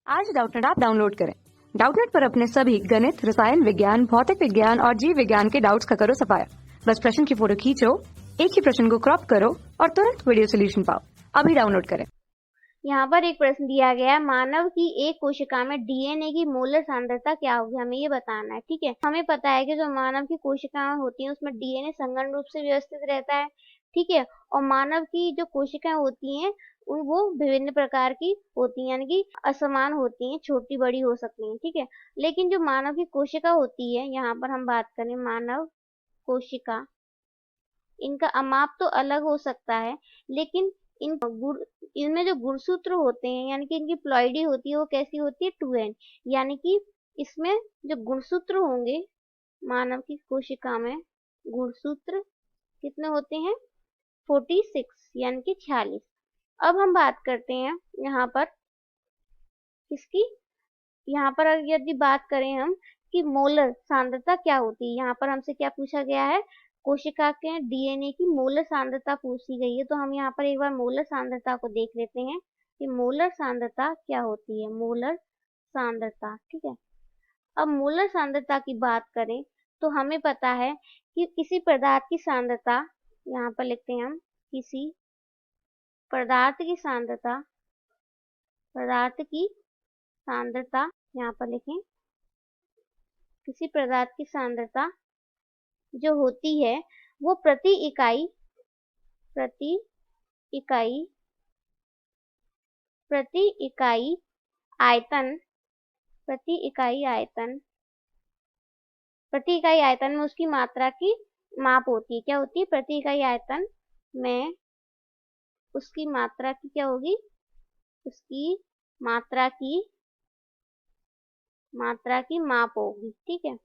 आज Doubtnut app download करें। Doubtnut पर अपने सभी गणित, रसायन विज्ञान, भौतिक विज्ञान और जीव विज्ञान के डाउट्स का करो सफाया। बस प्रश्न की फोटो खींचो, एक ही प्रश्न को क्रॉप करो और तुरंत वीडियो सोल्यूशन पाओ। अभी डाउनलोड करें। यहाँ पर एक प्रश्न दिया गया, मानव की एक कोशिका में डीएनए की मोलर सांद्रता क्या होगी, हमें ये बताना है। ठीक है, हमें पता है कि जो मानव की कोशिकाएं होती हैं उसमें डीएनए संगठन रूप से व्यवस्थित रहता है। ठीक है, और मानव की जो कोशिकाएं होती हैं वो विभिन्न प्रकार की होती हैं, यानी कि असमान होती हैं, छोटी बड़ी हो सकती हैं। ठीक है, लेकिन जो मानव की कोशिका होती है, यहाँ पर हम बात करें मानव कोशिका, इनका माप तो अलग हो सकता है, लेकिन इनमें जो गुणसूत्र होते हैं, यानी कि इनकी प्लॉइडी होती है, वो कैसी होती है 2n, यानी कि इसमें जो गुणसूत्र होंगे मानव की कोशिका में, गुणसूत्र कितने होते हैं 46, यानी कि 46। अब हम बात करते हैं यहाँ पर किसकी, यहाँ पर यदि बात करें हम कि मोलर सांद्रता क्या होती है, यहाँ पर हमसे क्या पूछा गया है, कोशिका के डीएनए की मोलर सांद्रता पूछी गई है। तो हम यहाँ पर एक बार मोलर सांद्रता को देख लेते हैं कि मोलर सांद्रता क्या होती है। मोलर सांद्रता, ठीक है, अब मोलर सांद्रता की बात करें तो हमें पता है कि किसी पदार्थ की सांद्रता, यहाँ पर लिखते हैं हम किसी पदार्थ की सांद्रता, पदार्थ की सांद्रता, यहाँ पर लिखें किसी पदार्थ की सांद्रता जो होती है वो प्रति इकाई आयतन, प्रति इकाई आयतन में उसकी मात्रा की माप होती है। क्या होती है, प्रति इकाई आयतन में उसकी मात्रा की क्या होगी, उसकी मात्रा की माप होगी। ठीक है,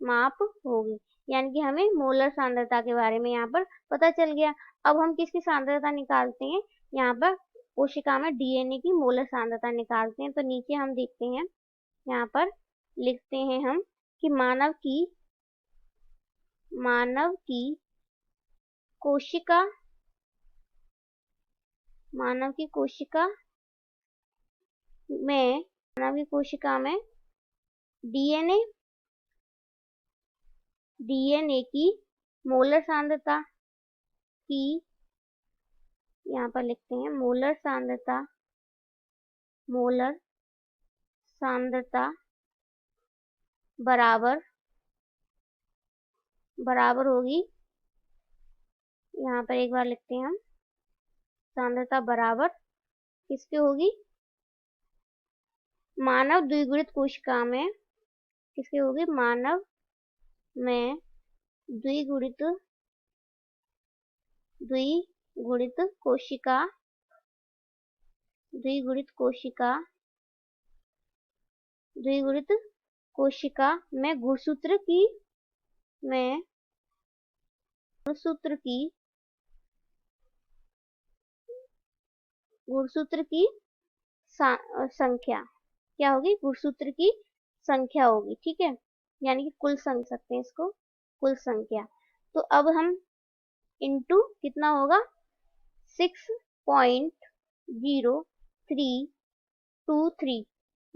माप होगी, यानी कि हमें मोलर सांद्रता के बारे में यहाँ पर पता चल गया। अब हम किसकी सांद्रता निकालते हैं, यहाँ पर कोशिका में डीएनए की मोलर सांद्रता निकालते हैं। तो नीचे हम देखते हैं, यहाँ पर लिखते हैं हम कि मानव की कोशिका में डीएनए की मोलर सांद्रता की, यहाँ पर लिखते हैं मोलर सांद्रता बराबर होगी, यहाँ पर एक बार लिखते हैं हम सांद्रता बराबर किसके होगी, मानव द्विगुणित कोशिका में किसके होगी, मानव में द्विगुणित कोशिका में गुणसूत्र की संख्या क्या होगी, गुणसूत्र की संख्या होगी। ठीक है, यानी कि कुल संख्या सकते हैं इसको, कुल संख्या। तो अब हम इंटू कितना होगा 6.0323,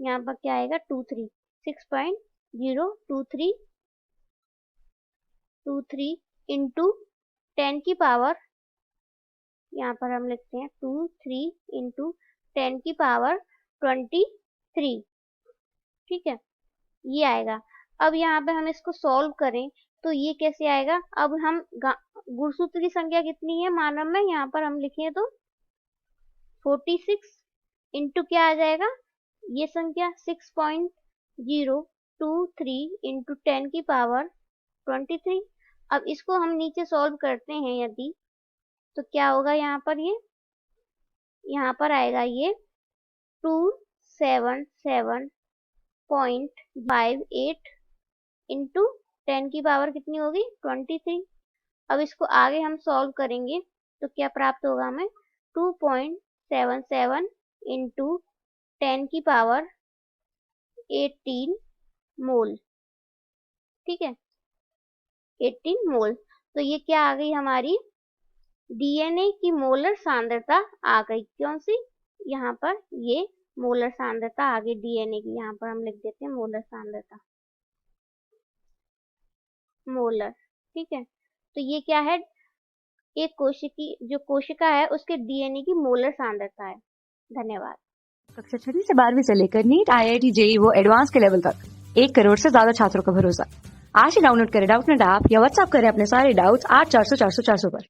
यहाँ पर क्या आएगा 23, 6.023 इंटू 10 की पावर, यहाँ पर हम लिखते हैं 23 इंटू 10 की पावर 23। ठीक है, ये आएगा। अब यहाँ पे हम इसको सॉल्व करें तो ये कैसे आएगा, अब हम गुणसूत्र की संख्या कितनी है मानव में, यहाँ पर हम लिखें तो 46 इंटू क्या आ जाएगा, ये संख्या 6.023 इंटू 10 की पावर 23। अब इसको हम नीचे सॉल्व करते हैं यदि, तो क्या होगा, यहाँ पर आएगा ये 277.58 इंटू 10 की पावर कितनी होगी 23। अब इसको आगे हम सॉल्व करेंगे तो क्या प्राप्त होगा हमें 2.77 इंटू 10 की पावर 18 मोल। ठीक है, 18 मोल। तो ये क्या आ गई हमारी, डीएनए की मोलर सांद्रता आ गई, कौन सी, यहाँ पर ये मोलर सांद्रता आगे डीएनए की, यहाँ पर हम लिख देते हैं मोलर सांद्रता, मोलर। ठीक है, तो ये क्या है, एक कोशिकी जो कोशिका है उसके डीएनए की मोलर सांद्रता है। धन्यवाद। कक्षा 6वीं से 12वीं से लेकर नीट, IIT, JEE वो एडवांस के लेवल तक 1 करोड़ से ज्यादा छात्रों का भरोसा। आज ही डाउनलोड करें डाउटनेट ऐप या व्हाट्सएप करें अपने सारे डाउट्स 8400 400 400 पर।